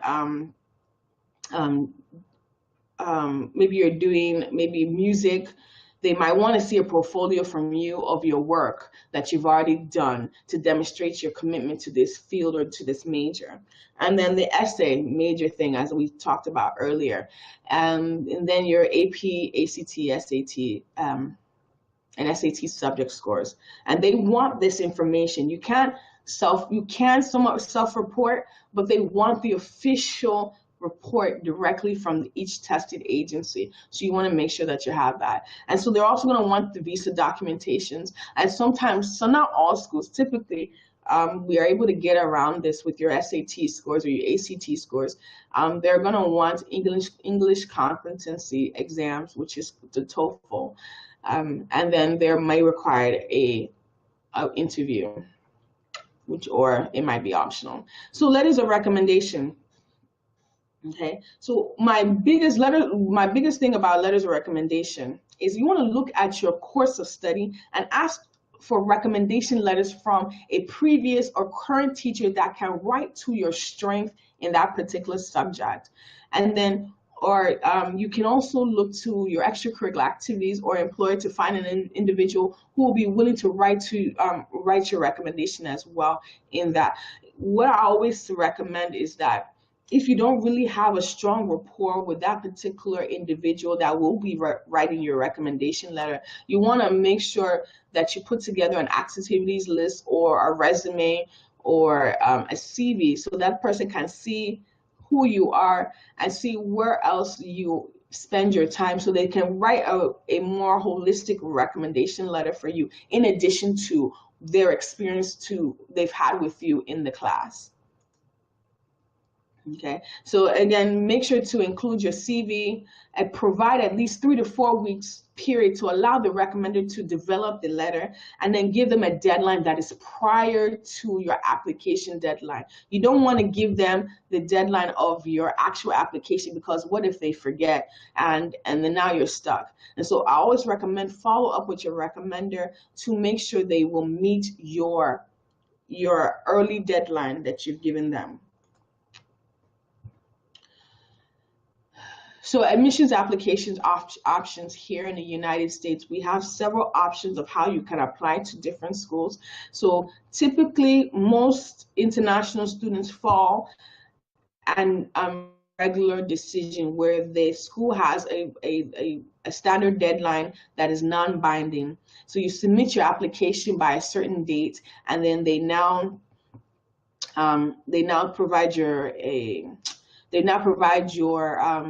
maybe music, they might want to see a portfolio from you of your work that you've already done to demonstrate your commitment to this field or to this major. And then the essay, major thing, as we talked about earlier. And then your AP, ACT, SAT, and SAT subject scores. And they want this information. You can somewhat self-report, but they want the official report directly from each tested agency. So you want to make sure that you have that. And so they're also going to want the visa documentations. And sometimes, so not all schools, typically, we are able to get around this with your SAT scores or your ACT scores. They're going to want English competency exams, which is the TOEFL. And then they may require a interview, or it might be optional. So letters of recommendation. Okay, so my biggest thing about letters of recommendation is you want to look at your course of study and ask for recommendation letters from a previous or current teacher that can write to your strength in that particular subject. And then, or you can also look to your extracurricular activities or employer to find an individual who will be willing to write your recommendation as well in that. What I always recommend is that if you don't really have a strong rapport with that particular individual that will be writing your recommendation letter, you want to make sure that you put together an activities list or a resume or a CV so that person can see who you are and see where else you spend your time, so they can write a more holistic recommendation letter for you in addition to their experience they've had with you in the class. Okay, so again, make sure to include your CV and provide at least 3 to 4 weeks period to allow the recommender to develop the letter, and then give them a deadline that is prior to your application deadline. You don't want to give them the deadline of your actual application, because what if they forget and then now you're stuck. And so I always recommend follow up with your recommender to make sure they will meet your early deadline that you've given them. So admissions applications options here in the United States, we have several options of how you can apply to different schools. So typically, most international students fall and regular decision where the school has a standard deadline that is non-binding. So you submit your application by a certain date, and then they now provide your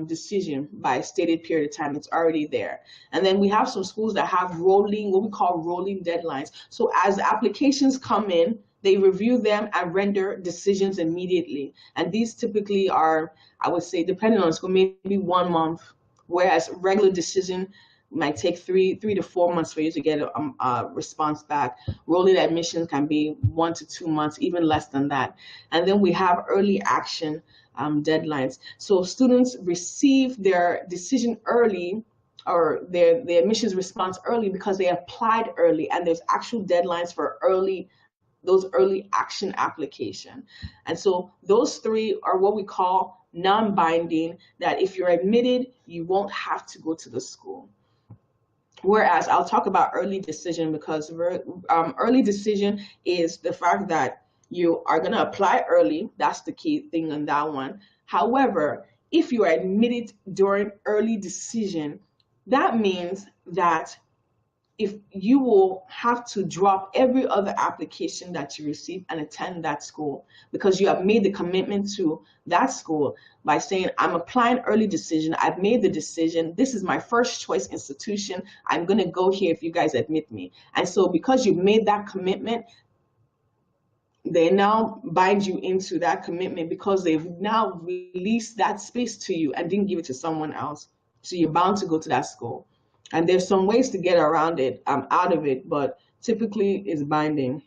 decision by a stated period of time. It's already there. And then we have some schools that have what we call rolling deadlines. So as applications come in, they review them and render decisions immediately. And these typically are, I would say, depending on the school, maybe 1 month, whereas regular decision might take 3 to 4 months for you to get a response back. Rolling admissions can be 1 to 2 months, even less than that. And then we have early action deadlines. So students receive their decision early, or their admissions response early, because they applied early, and there's actual deadlines for those early action application. And so those 3 are what we call non-binding, that if you're admitted, you won't have to go to the school. Whereas I'll talk about early decision, because early decision is the fact that you are going to apply early. That's the key thing on that one. However, if you are admitted during early decision, that means that if you will have to drop every other application that you receive and attend that school, because you have made the commitment to that school by saying, I'm applying early decision. I've made the decision. This is my first choice institution. I'm going to go here if you guys admit me. And so because you've made that commitment, they now bind you into that commitment because they've now released that space to you and didn't give it to someone else. So you're bound to go to that school. And there's some ways to get around it, out of it, but typically it's binding.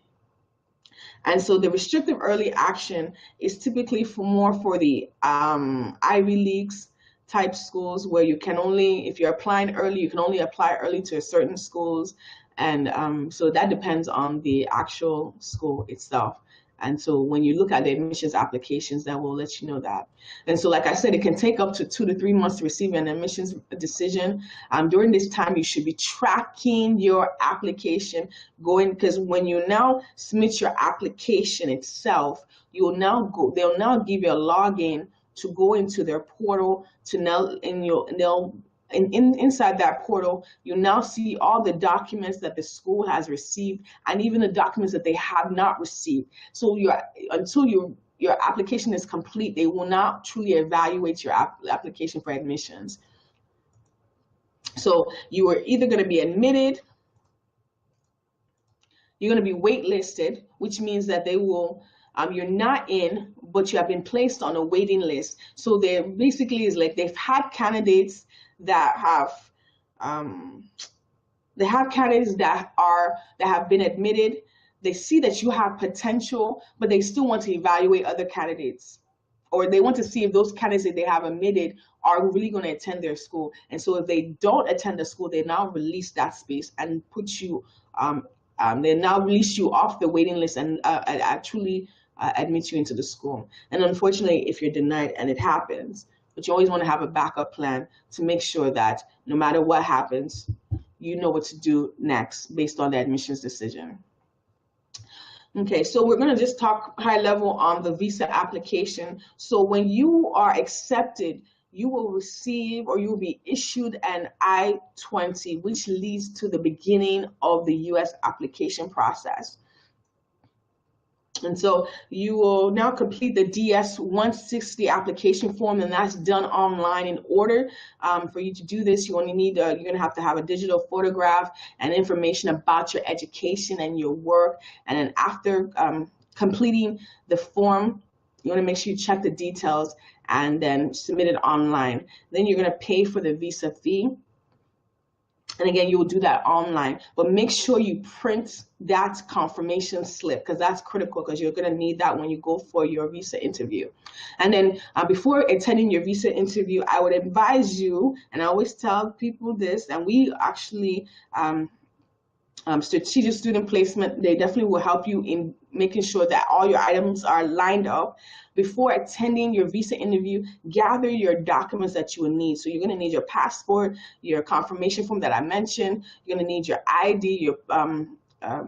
And so the restrictive early action is typically more for the Ivy Leagues type schools, where you can only, if you're applying early, you can only apply early to certain schools. And so that depends on the actual school itself. And so when you look at the admissions applications, that will let you know that. And so, like I said, it can take up to 2 to 3 months to receive an admissions decision. During this time, you should be tracking your application, because when you now submit your application itself, you will now go, they'll now give you a login to go into their portal to now, inside that portal, you now see all the documents that the school has received and even the documents that they have not received. So until your application is complete, they will not truly evaluate your application for admissions. So you are either going to be admitted, you're going to be waitlisted, which means that they will, you're not in, but you have been placed on a waiting list. So there basically is like they've had candidates that have that have been admitted. They see that you have potential, but they still want to evaluate other candidates, or they want to see if those candidates that they have admitted are really going to attend their school. And so if they don't attend the school, they now release that space and put you they now release you off the waiting list and actually admit you into the school. And unfortunately, if you're denied, and it happens, but you always want to have a backup plan to make sure that no matter what happens, you know what to do next based on the admissions decision. Okay, so we're going to just talk high level on the visa application. So when you are accepted, you will receive, or you will be issued, an I-20, which leads to the beginning of the U.S. application process. And so you will now complete the DS-160 application form, and that's done online. In order for you to do this, you only need, you're going to have a digital photograph and information about your education and your work. And then after completing the form, you want to make sure you check the details and then submit it online. Then you're going to pay for the visa fee. And again, you will do that online, but make sure you print that confirmation slip, because that's critical, because you're going to need that when you go for your visa interview. And then before attending your visa interview, I would advise you, and I always tell people this, and we actually, strategic student placement, they definitely will help you in making sure that all your items are lined up. Before attending your visa interview, gather your documents that you will need. So you're going to need your passport, your confirmation form that I mentioned. You're going to need your ID, your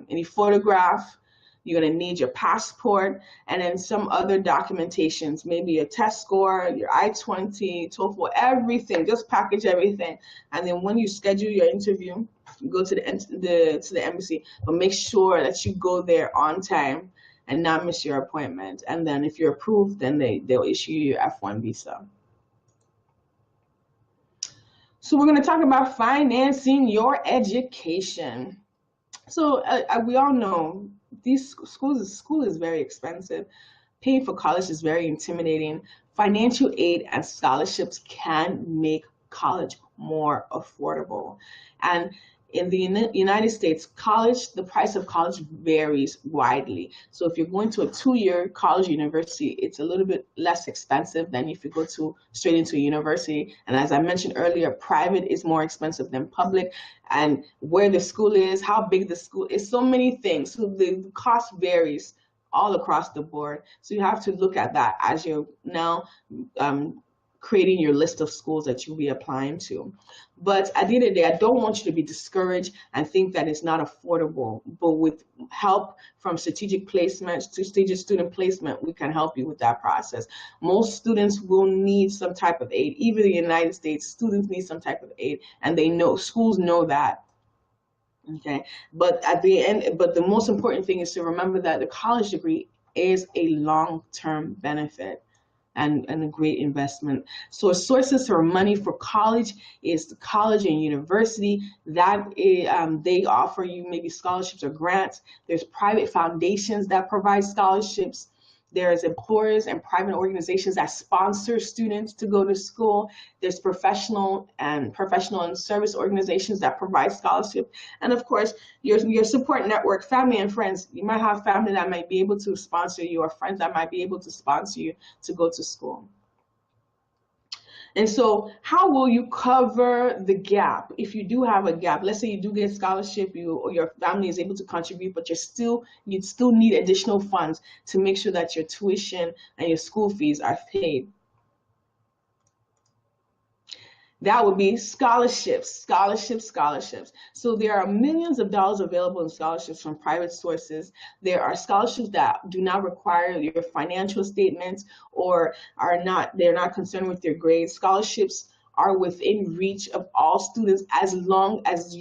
any photograph. You're going to need your passport, and then some other documentations, maybe your test score, your I-20, TOEFL, everything. Just package everything, and then when you schedule your interview, you go to the embassy, but make sure that you go there on time and not miss your appointment. And then if you're approved, then they'll issue you your F1 visa. So we're going to talk about financing your education. So we all know school is very expensive. Paying for college is very intimidating. Financial aid and scholarships can make college more affordable. And in the United States, the price of college varies widely. So if you're going to a 2-year college university, it's a little bit less expensive than if you go straight into a university. And as I mentioned earlier, private is more expensive than public. And where the school is, how big the school is, so many things. So the cost varies all across the board. So you have to look at that as you're now creating your list of schools that you'll be applying to. But at the end of the day, I don't want you to be discouraged and think that it's not affordable. But with help from strategic placement, strategic student placement, we can help you with that process. Most students will need some type of aid. Even in the United States, students need some type of aid, and schools know that. Okay, but at the end, but the most important thing is to remember that the college degree is a long-term benefit and a great investment. So sources for money for college is the college and university that they offer you maybe scholarships or grants. There's private foundations that provide scholarships. There's employers and private organizations that sponsor students to go to school. There's professional and service organizations that provide scholarship. And of course, your support network, family and friends. You might have family that might be able to sponsor you, or friends that might be able to sponsor you to go to school. And so how will you cover the gap if you do have a gap? Let's say you do get a scholarship, or your family is able to contribute, but you'd still need additional funds to make sure that your tuition and your school fees are paid. That would be scholarships. So there are millions of dollars available in scholarships from private sources. There are scholarships that do not require your financial statements or they're not concerned with your grades. Scholarships are within reach of all students as long as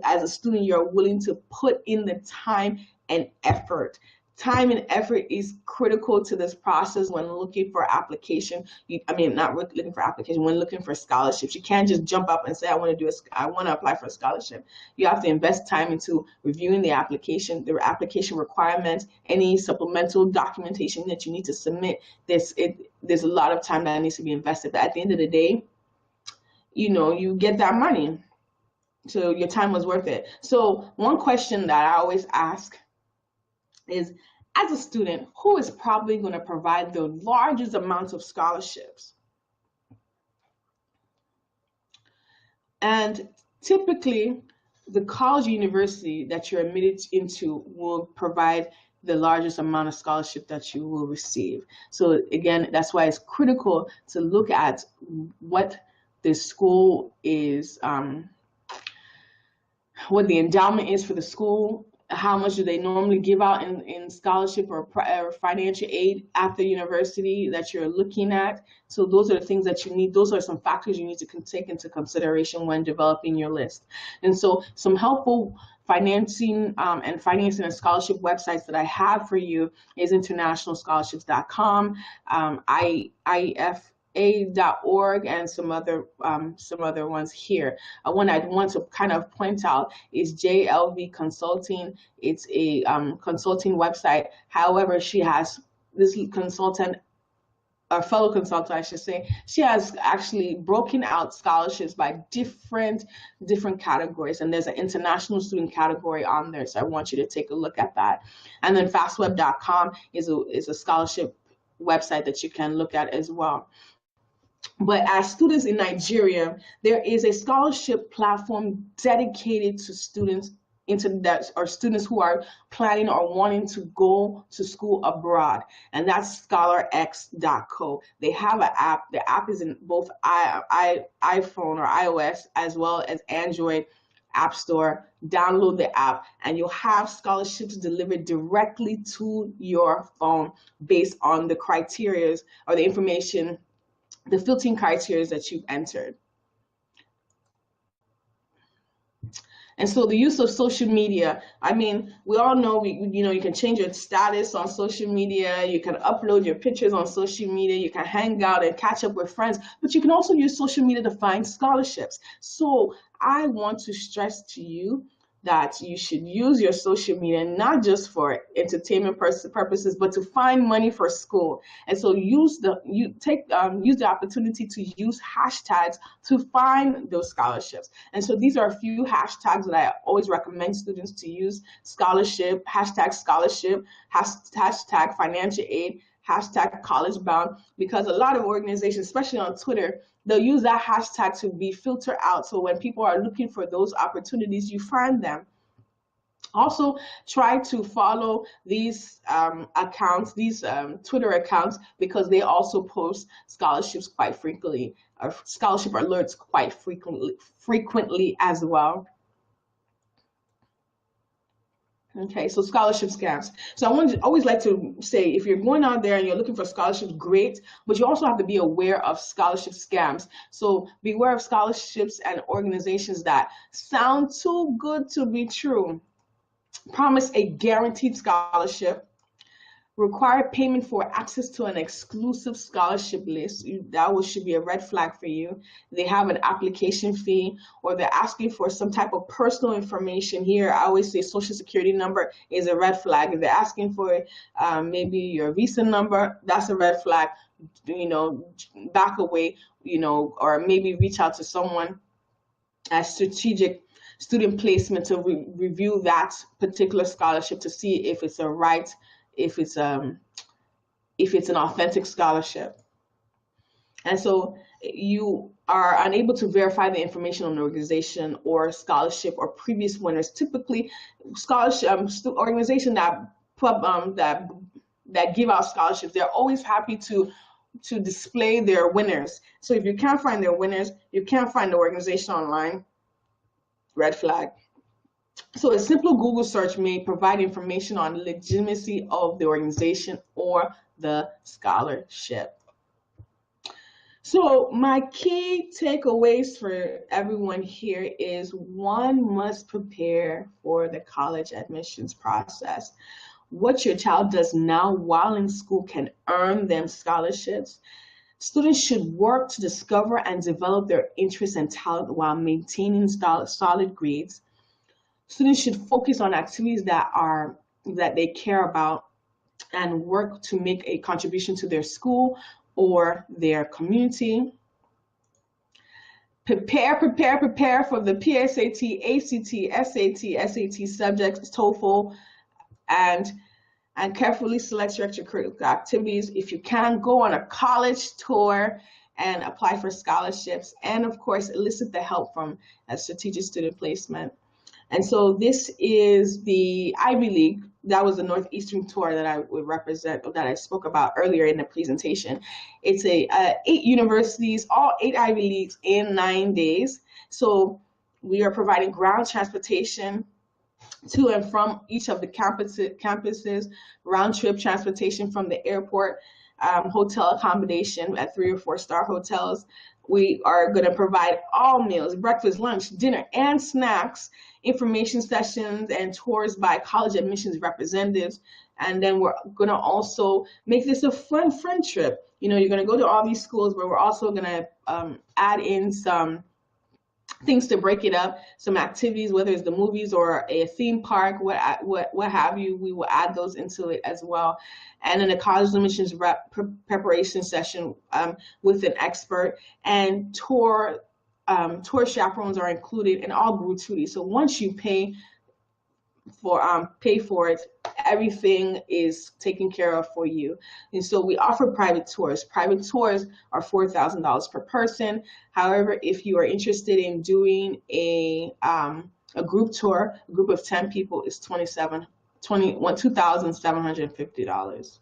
as a student, you're willing to put in the time and effort. Time and effort is critical to this process when looking for application. Not looking for application, when looking for scholarships. You can't just jump up and say, I want to apply for a scholarship. You have to invest time into reviewing the application requirements, any supplemental documentation that you need to submit. There's a lot of time that needs to be invested. But at the end of the day, you get that money. So your time was worth it. So one question that I always ask is, as a student, who is probably going to provide the largest amounts of scholarships? And typically, the college or university that you're admitted into will provide the largest amount of scholarship that you will receive. So again, that's why it's critical to look at what the school is, what the endowment is for the school. How much do they normally give out in scholarship or financial aid at the university that you're looking at? So those are the things that you need. Those are some factors you need to take into consideration when developing your list. And so some helpful financing and scholarship websites that I have for you is internationalscholarships.com, IFA.org, and some other ones here. One I'd want to kind of point out is JLV Consulting. It's a consulting website. However, she has this consultant, a fellow consultant, I should say. She has actually broken out scholarships by different categories, and there's an international student category on there. So I want you to take a look at that. And then fastweb.com is a scholarship website that you can look at as well. But as students in Nigeria, there is a scholarship platform dedicated to students students who are planning or wanting to go to school abroad, and that's scholarx.co. They have an app. The app is in both iPhone or iOS as well as Android App Store. Download the app and you'll have scholarships delivered directly to your phone based on the criteria or the information, the filtering criteria that you've entered. And so the use of social media, we all know, you can change your status on social media, you can upload your pictures on social media, you can hang out and catch up with friends, but you can also use social media to find scholarships. So I want to stress to you that you should use your social media not just for entertainment purposes, but to find money for school. And so use the opportunity to use hashtags to find those scholarships. And so these are a few hashtags that I always recommend students to use: scholarship, hashtag financial aid, hashtag college bound, because a lot of organizations, especially on Twitter, they'll use that hashtag to be filtered out. So when people are looking for those opportunities, you find them. Also, try to follow these accounts, these Twitter accounts, because they also post scholarships quite frequently, or scholarship alerts quite frequently as well. Okay, so scholarship scams. So always like to say, if you're going out there and you're looking for scholarships, great, but you also have to be aware of scholarship scams. So beware of scholarships and organizations that sound too good to be true. Promise a guaranteed scholarship, require payment for access to an exclusive scholarship list. Should be a red flag for you. They have an application fee, or they're asking for some type of personal information. Here, I always say social security number is a red flag. If they're asking for maybe your visa number, that's a red flag. Back away, or maybe reach out to someone at strategic student placement to review that particular scholarship to see if it's a right, if it's an authentic scholarship. And so you are unable to verify the information on the organization or scholarship or previous winners. Typically, scholarship organization that give out scholarships, they're always happy to display their winners. So if you can't find their winners, you can't find the organization online, red flag. So a simple Google search may provide information on legitimacy of the organization or the scholarship. So my key takeaways for everyone here is: one must prepare for the college admissions process. What your child does now while in school can earn them scholarships. Students should work to discover and develop their interests and talent while maintaining solid grades. Students should focus on activities that they care about and work to make a contribution to their school or their community. Prepare for the PSAT, ACT, SAT subjects, TOEFL, and carefully select your extracurricular activities. If you can, go on a college tour and apply for scholarships, and of course, elicit the help from a strategic student placement. And so this is the Ivy League. That was the Northeastern tour that I would represent, that I spoke about earlier in the presentation. It's 8 universities, all 8 Ivy Leagues in 9 days. So we are providing ground transportation to and from each of the campuses, round trip transportation from the airport, hotel accommodation at 3 or 4 star hotels. We are going to provide all meals, breakfast, lunch, dinner, and snacks, information sessions, and tours by college admissions representatives. And then we're going to also make this a fun trip. You're going to go to all these schools, but we're also going to add in some things to break it up, some activities, whether it's the movies or a theme park, what have you. We will add those into it as well. And then a college admissions preparation session with an expert, and tour chaperones are included, and all gratuity. So once you pay for it, everything is taken care of for you. And so we offer private tours. Private tours are $4,000 per person. However, if you are interested in doing a group tour, a group of 10 people, is $2,750.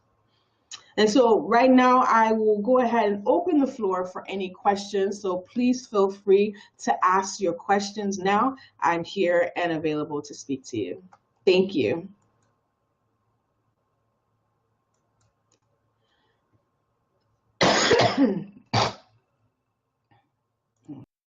And so right now I will go ahead and open the floor for any questions. So please feel free to ask your questions now. I'm here and available to speak to you. Thank you.